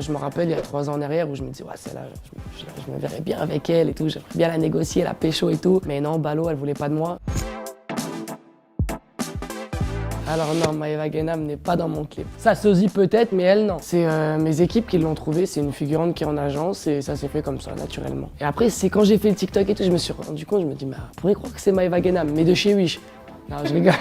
Je me rappelle il y a 3 ans en arrière où je me disais ouais celle-là, je me verrais bien avec elle et tout, j'aimerais bien la négocier, la pécho et tout. Mais non, ballot, elle voulait pas de moi. Alors non, Maeva Guénam n'est pas dans mon clip. Sa sosie peut-être, mais elle non. C'est mes équipes qui l'ont trouvée, c'est une figurante qui est en agence et ça s'est fait comme ça, naturellement. Et après, c'est quand j'ai fait le TikTok et tout, je me suis rendu compte, je me dis mais on pourrait croire que c'est Maeva Guénam, mais de chez Wish. Non, je rigole.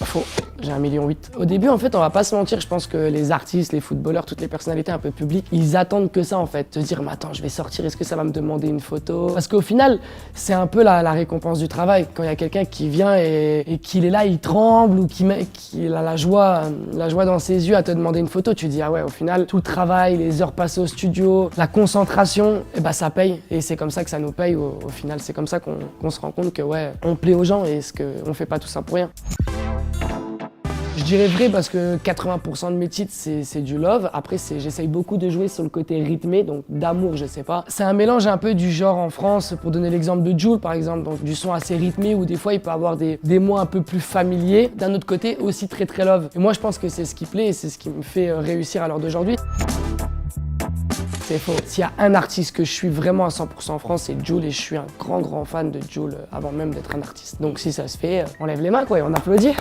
Faux. J'ai 1,8 million. Au début, en fait, on va pas se mentir, je pense que les artistes, les footballeurs, toutes les personnalités un peu publiques, ils attendent que ça en fait. Se dire, mais attends, je vais sortir, est-ce que ça va me demander une photo? Parce qu'au final, c'est un peu la récompense du travail. Quand il y a quelqu'un qui vient et qu'il est là, il tremble ou qu'il a la joie dans ses yeux à te demander une photo, tu te dis, ah ouais, au final, tout le travail, les heures passées au studio, la concentration, et bah ça paye. Et c'est comme ça que ça nous paye au final. C'est comme ça qu'on se rend compte que ouais, on plaît aux gens et on fait pas tout ça pour rien. Je dirais vrai parce que 80% de mes titres, c'est du love. Après, j'essaye beaucoup de jouer sur le côté rythmé, donc d'amour, je sais pas. C'est un mélange un peu du genre en France, pour donner l'exemple de Jul, par exemple, donc du son assez rythmé où des fois, il peut avoir des mots un peu plus familiers. D'un autre côté, aussi très très love. Et moi, je pense que c'est ce qui plaît et c'est ce qui me fait réussir à l'heure d'aujourd'hui. C'est faux. S'il y a un artiste que je suis vraiment à 100% en France, c'est Jul et je suis un grand fan de Jul avant même d'être un artiste. Donc si ça se fait, on lève les mains quoi et on applaudit.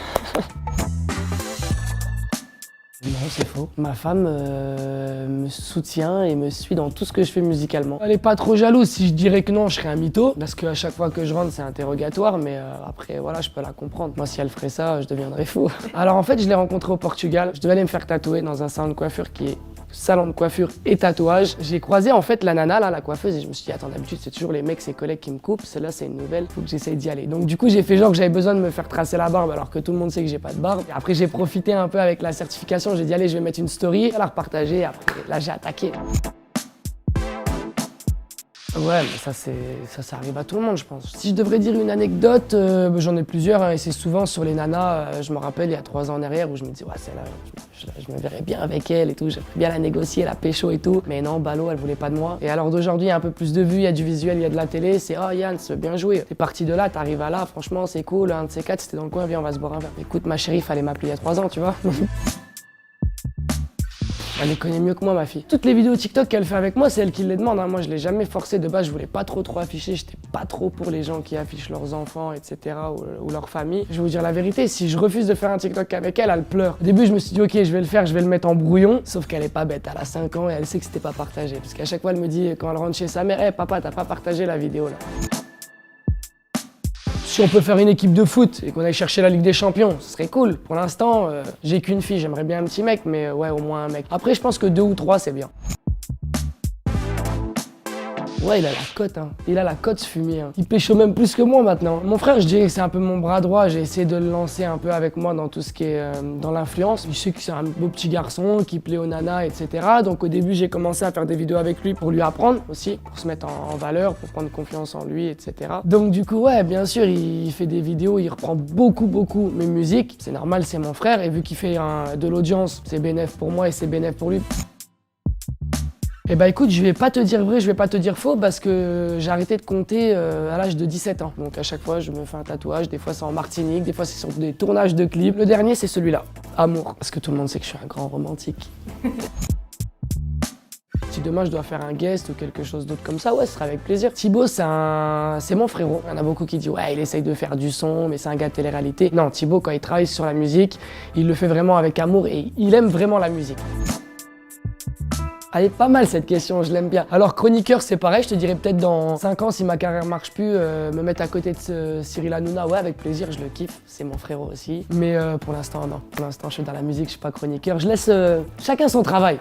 Non, c'est faux. Ma femme me soutient et me suit dans tout ce que je fais musicalement. Elle est pas trop jalouse. Si je dirais que non, je serais un mytho. Parce qu'à chaque fois que je rentre, c'est interrogatoire. Mais après, voilà, je peux la comprendre. Moi, si elle ferait ça, je deviendrais fou. Alors en fait, je l'ai rencontrée au Portugal. Je devais aller me faire tatouer dans un salon de coiffure qui est salon de coiffure et tatouage. J'ai croisé en fait la nana, là, la coiffeuse, et je me suis dit, attends, d'habitude, c'est toujours les mecs, ses collègues qui me coupent. Celle-là, c'est une nouvelle, faut que j'essaye d'y aller. Donc du coup, j'ai fait genre que j'avais besoin de me faire tracer la barbe alors que tout le monde sait que j'ai pas de barbe. Et après, j'ai profité un peu avec la certification. J'ai dit, allez, je vais mettre une story, elle a repartagé. Après, là, j'ai attaqué. Ouais, mais ça arrive à tout le monde, je pense. Si je devrais dire une anecdote, j'en ai plusieurs, hein, et c'est souvent sur les nanas. Je me rappelle il y a 3 ans en arrière où je me disais, ouais, celle-là, je me verrais bien avec elle et tout, j'aimerais bien la négocier, la pécho et tout. Mais non, ballot, elle voulait pas de moi. Et alors d'aujourd'hui, il y a un peu plus de vues, il y a du visuel, il y a de la télé. C'est, oh Yann, c'est bien joué. T'es parti de là, t'arrives à là, franchement, c'est cool. Un de ces quatre, c'était dans le coin, viens, on va se boire un verre. Écoute, ma chérie, fallait m'appeler il y a 3 ans, tu vois. Elle les connaît mieux que moi, ma fille. Toutes les vidéos TikTok qu'elle fait avec moi, c'est elle qui les demande. Hein. Moi, je l'ai jamais forcé. De base, je voulais pas trop afficher. J'étais pas trop pour les gens qui affichent leurs enfants, etc. ou leur famille. Je vais vous dire la vérité, si je refuse de faire un TikTok avec elle, elle pleure. Au début, je me suis dit, ok, je vais le faire, je vais le mettre en brouillon. Sauf qu'elle est pas bête. Elle a 5 ans et elle sait que c'était pas partagé. Parce qu'à chaque fois, elle me dit, quand elle rentre chez sa mère, hey, papa, t'as pas partagé la vidéo là. Si on peut faire une équipe de foot et qu'on aille chercher la Ligue des Champions, ce serait cool. Pour l'instant, j'ai qu'une fille, j'aimerais bien un petit mec, mais ouais, au moins un mec. Après, je pense que 2 ou 3, c'est bien. Ouais, il a la cote, hein. Il a la cote, ce fumier. Hein. Il pécho même plus que moi maintenant. Mon frère, je dirais que c'est un peu mon bras droit. J'ai essayé de le lancer un peu avec moi dans tout ce qui est dans l'influence. Je sais que c'est un beau petit garçon qui plaît aux nanas, etc. Donc au début, j'ai commencé à faire des vidéos avec lui pour lui apprendre aussi, pour se mettre en valeur, pour prendre confiance en lui, etc. Donc du coup, ouais, bien sûr, il fait des vidéos, il reprend beaucoup mes musiques. C'est normal, c'est mon frère. Et vu qu'il fait de l'audience, c'est bénéf pour moi et c'est bénéf pour lui. Eh bah écoute, je vais pas te dire vrai, je vais pas te dire faux parce que j'ai arrêté de compter à l'âge de 17 ans. Donc à chaque fois, je me fais un tatouage, des fois c'est en Martinique, des fois c'est sur des tournages de clips. Le dernier, c'est celui-là, Amour, parce que tout le monde sait que je suis un grand romantique. Si demain je dois faire un guest ou quelque chose d'autre comme ça, ouais, ce sera avec plaisir. Thibaut, c'est mon frérot. Il y en a beaucoup qui disent, ouais, il essaye de faire du son, mais c'est un gars de télé-réalité. Non, Thibaut, quand il travaille sur la musique, il le fait vraiment avec amour et il aime vraiment la musique. Elle est pas mal cette question, je l'aime bien. Alors chroniqueur, c'est pareil, je te dirais peut-être dans 5 ans, si ma carrière marche plus, me mettre à côté de Cyril Hanouna, ouais, avec plaisir, je le kiffe, c'est mon frérot aussi. Mais pour l'instant, non. Pour l'instant, je suis dans la musique, je suis pas chroniqueur. Je laisse chacun son travail.